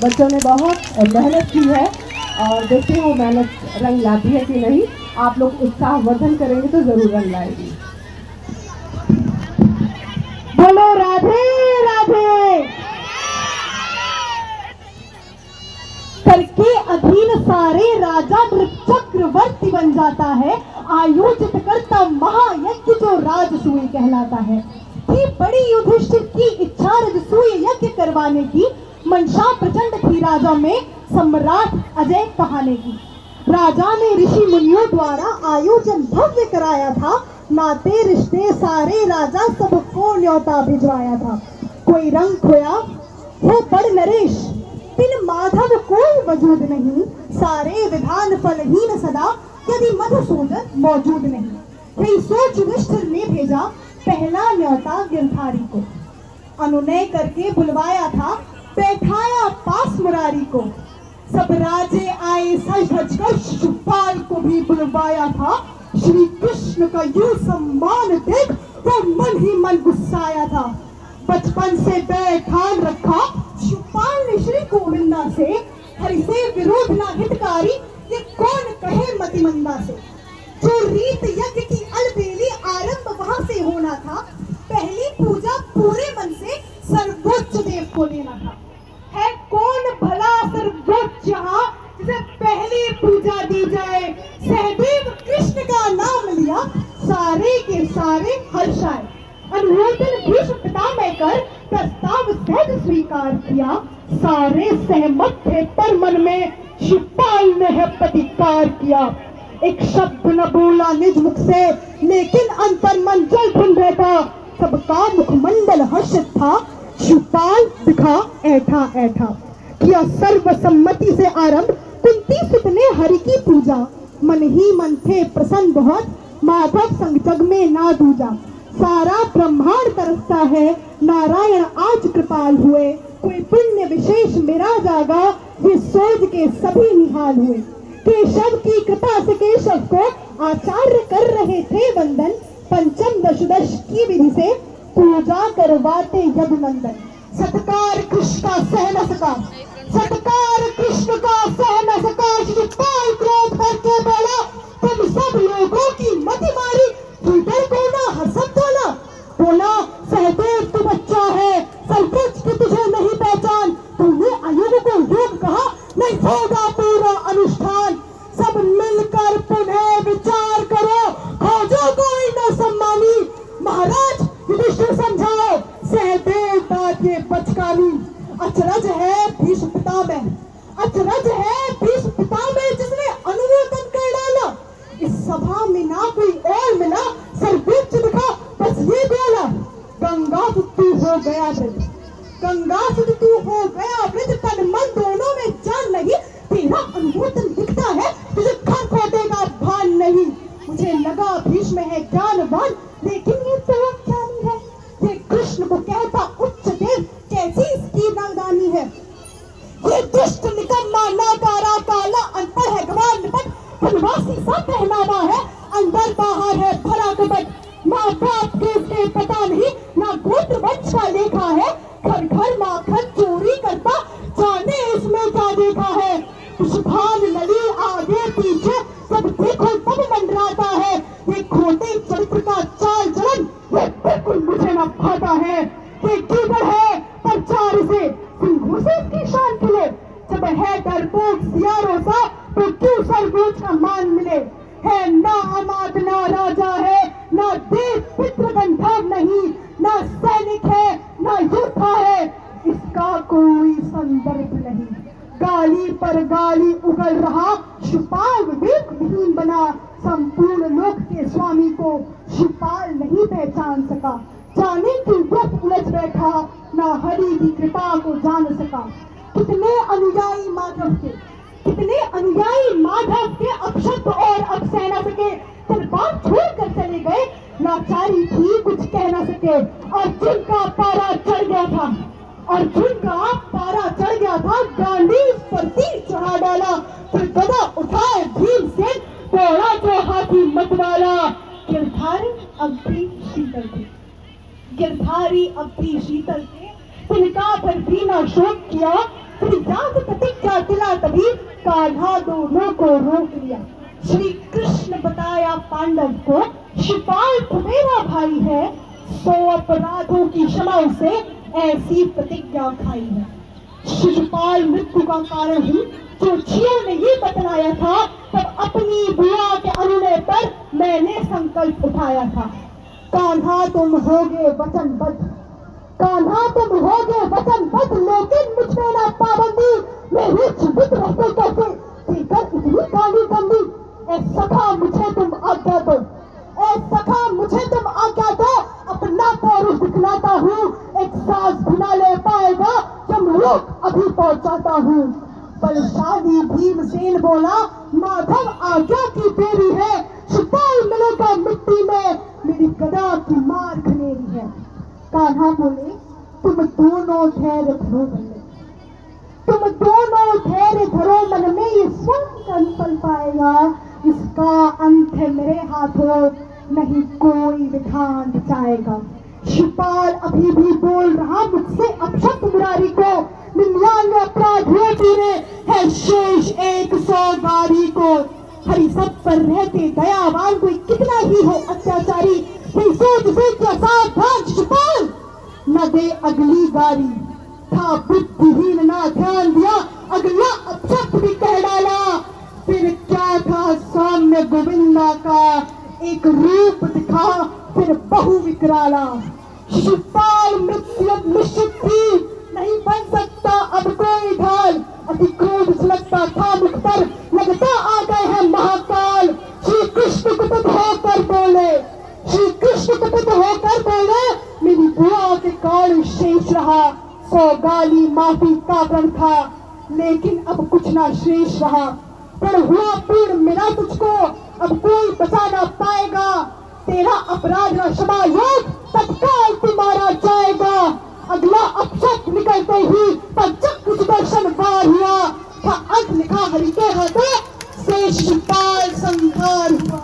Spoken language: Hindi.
बच्चों ने बहुत मेहनत की है और देखते हैं वो मेहनत रंग लाती है कि नहीं। आप लोग उत्साहवर्धन करेंगे तो जरूर रंग लाएगी। बोलो राधे राधे। करके अधीन सारे राजा नृप चक्रवर्ती बन जाता है। आयोजित करता महायज्ञ जो राजसूय कहलाता है। थी बड़ी युधिष्ठिर की इच्छा राजसूय यज्ञ करवाने की। मंशा प्रचंड थी राजा में सम्राट अजय कहाने की। राजा ने ऋषि मुनियों द्वारा आयोजन भव्य कराया था। नाते रिश्ते सारे राजा सबको न्योता भिजवाया था। कोई रंग खोया हो बड़ नरेश, बिन माधव कोई वजूद नहीं। सारे विधान फलहीन सदा, यदि मधुसूदन मौजूद नहीं। कई सोच युधिष्ठिर ने भेजा पहला न्योता गिरधारी को। अनुनय करके बुलवाया था, बैठाया पास मुरारी को। सब राजे आए सज धज कर, शिशुपाल को भी बुलवाया था। श्री कृष्ण का यूं सम्मान देख वो मन ही मन गुस्साया था। बचपन से बैठान रखा शिशुपाल ने श्री गोविंदा से। हरि से विरोध ना हितकारी, ये कौन कहे मतिमंदा से। जो रीत यज्ञ की अलबेली आरंभ वहां से होना था। पहली पूजा पूरे मन से सर्वोच्च देव को लेना था। है कौन भला सर्वोच्च यहाँ जिसे पहली पूजा दी जाए। सहदेव कृष्ण का नाम लिया, सारे के सारे हर्षाए। अनुमोदन भीष्म पितामह कर, प्रस्ताव सहज स्वीकार किया। सारे सहमत थे पर मन में शिशुपाल ने है प्रतिकार किया। एक शब्द न बोला निज मुख से, लेकिन अंतर मन जल भुन रहता। सबका मुखमंडल हर्षित था, शिशुपाल दिखा ऐठा ऐठा। किया सर्वसम्मति से आरंभ, कुंती सुत ने हरि की पूजा। मन ही मन थे प्रसन्न बहुत, माधव संग जग में ना दूजा। सारा ब्रह्मांड तरसता है, नारायण आज कृपाल हुए। कोई पुण्य विशेष मेरा जागा, ये सोच के सभी निहाल हुए। केशव की कृपा से केशव को आचार्य कर रहे थे वंदन। पंचम दशदश की विधि से पूजा करवाते यदुनंदन। सत्कार कृष्ण का सह न सका, सत्कार कृष्ण का सह न सका। शिशुपाल क्रोध करके बोला, तुम सब लोगों की मति मारी। भीतर को ना हर्षद तोला, बोला सहदेव तू बच्चा है, सर्वोच्च की तुझे नहीं पहचान। तुमने अयुग को योग कहा, नहीं होगा पूरा अनुष्ठान। सब मिलकर पुनः विचार करो, खोजो कोई न सम्मानी। महाराज युधिष्ठिर समझाओ, सहदेव बात ये बचकानी। अचरज है भीष्म पितामह, अचरज है भीष्म पितामह, जिसने अनुमोदन कर डाला। इस सभा में ना कोई और मिला, सर्वोच्च दिखा बस ये बोला। गंगा तू हो गया वृद्ध, गंगा तू हो गया वृद्ध। तन मन दोनों में जान नहीं, तेरा अनुमोदन दिखता है, तुझे घर खोटे का भान नहीं। मुझे लगा भीष्म है ज्ञानवान, लेकिन ये तो अज्ञानी है। ये कृष्ण को कहता उच्च देव, कैसी इसकी नादानी है। ये दुष्ट निकम्मा नाकारा काला, अनपढ़ है गवार निपट। वनवासी सा पहनावा है, अंदर बाहर है भरा कपट। माँ बाप के इसके पता नहीं, ना गोत्र वंश का लेखा है। घर घर माखन चोरी करता, जाने इसमें क्या देखा है। शुभान नली आगे पीछे, सब देखो तब मंडराता है। ये खोटे चरित्र का चाल चलन, ये बिल्कुल मुझे न भाता है। ये कीचड़ है प्रचार से, सिंहों से इसकी शान खिले। जब है डरपोक सियारों सा, तो क्यों सर्वोच्च का मान मिले। है ना अमात ना राजा है, ना देव पितृ गंधर्व नहीं। ना सैनिक है ना योद्धा है, इसका कोई संदर्भ नहीं। गाली पर गाली उगल रहा, शिशुपाल विवेक विहीन बना। संपूर्ण लोक के स्वामी को शिशुपाल नहीं पहचान सका। जाने की व्रत उलझ बैठा, ना हरि की कृपा को जान सका। कितने अनुयायी माधव के, कितने अनुयायी माधव के अपशब्द और अब सह न सके। दरबार छोड़कर चले गए, लाचारी थी कुछ कह न सके। अर्जुन का पारा चढ़ गया था, अर्जुन का पारा चढ़ गया था। गांडीव पर तीर चढ़ा डाला, फिर गदा उठाए भीमसेन, दौड़ा जो हाथी मतवाला। गिरधारी अब भी शीतल थे, गिरधारी अब भी शीतल थे। तिनका पर भी ना शोक किया, फिर याद प्रतिज्ञा टिला तभी कान्हा दोनों को रोक लिया। श्री कृष्ण बताया पांडव को, शिपाल मेरा भाई है, 100 अपराधों की क्षमा उसे ऐसी प्रतिज्ञा खाई है। शिशुपाल मृत्यु का कारण ही जोशियों ने ये बतलाया था, तब अपनी बुआ के अनुनय पर मैंने संकल्प उठाया था। कान्हा तुम होगे वचनबद्ध, कान्हा तुम होगे वचनबद्ध, लेकिन मुझ में ना पाबंदी, मेरे जीवित रहते कैसे देकर इतनी काली बंदी। ए सखा मुझे तुम आज्ञा दो, ए सखा मुझे तुम आज्ञा दो, अपना पौरुष दिखलाता हूँ, एक सांस भी ना ले पाएगा जमलोक अभी पहुंचाता हूँ। बलशाली भीमसेन बोला, माधव आज्ञा की देरी है, शिपाल मिलेगा मिट्टी में, मेरी गदा की मार घनेरी है। कान्हा बोले, तुम दोनों धैर्य धरो मन में, तुम दोनों धैर्य धरो मन में, ये स्वयं का निकल पाएगा, इसका अंत है मेरे हाथों, नहीं कोई विधान बचाएगा। शिपाल अभी भी बोल रहा मुझसे अपशब्द मुरारी को, 99 अपराध हुए तेरे, है शेष 100 गारी को। हरि सब पर रहते दयावान, कोई कितना ही हो अत्याचारी, कोई सोच से क्या सावधान शिपाल न दे अगली गारी। था बुद्धिहीन ना ध्यान दिया, अगला अपशब्द भी कह डाला, फिर क्या था सामने गोविंदा का, एक रूप दिखा फिर बहु विकराला। शिशुपाल मृत्यु निश्चित थी, नहीं बन सकता अब कोई ढाल, अति क्रोध सुलगता था मुख पर, लगता आ गए हैं महाकाल। श्री कृष्ण कुपित होकर बोले, श्री कृष्ण कुपित होकर बोले, मेरी बुआ के कारण शेष रहा, 100 गाली माफी का प्रण था, लेकिन अब कुछ ना शेष रहा। प्रण हुआ पूर्ण मिला तुझको, अब कोई बचा ना पाएगा, तेरा अपराध न क्षमा योग तत्काल तुम्हारा जाएगा। अगला अपशब्द निकलते ही पंचक सुदर्शन वार हुआ, था अंत लिखा हरि के हाथों, शेष शिपाल संहार हुआ।